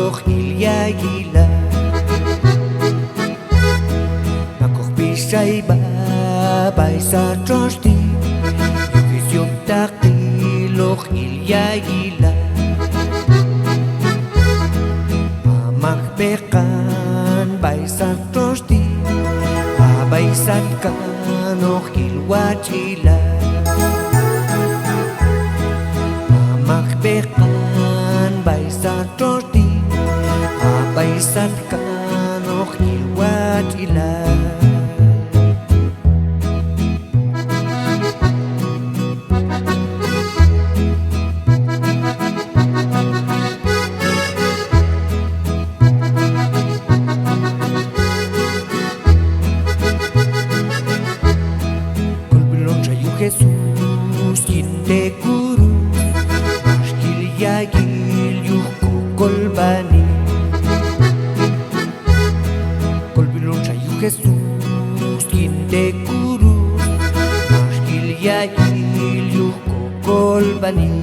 Kolb'il yagila Makok bisay ba bay sa trosti Yukis yung takilok ilyagila Mamakbekan bay sa trosti Abaysan kanok ilwachila Mamakbekan bay sa trosti Abaysan kanok ilwachila Jesús kinte guru Mashkil yagil yuhku kolbani Kolb'il onxa Jesús kinte guru Mashkil yagil yuhku kolbani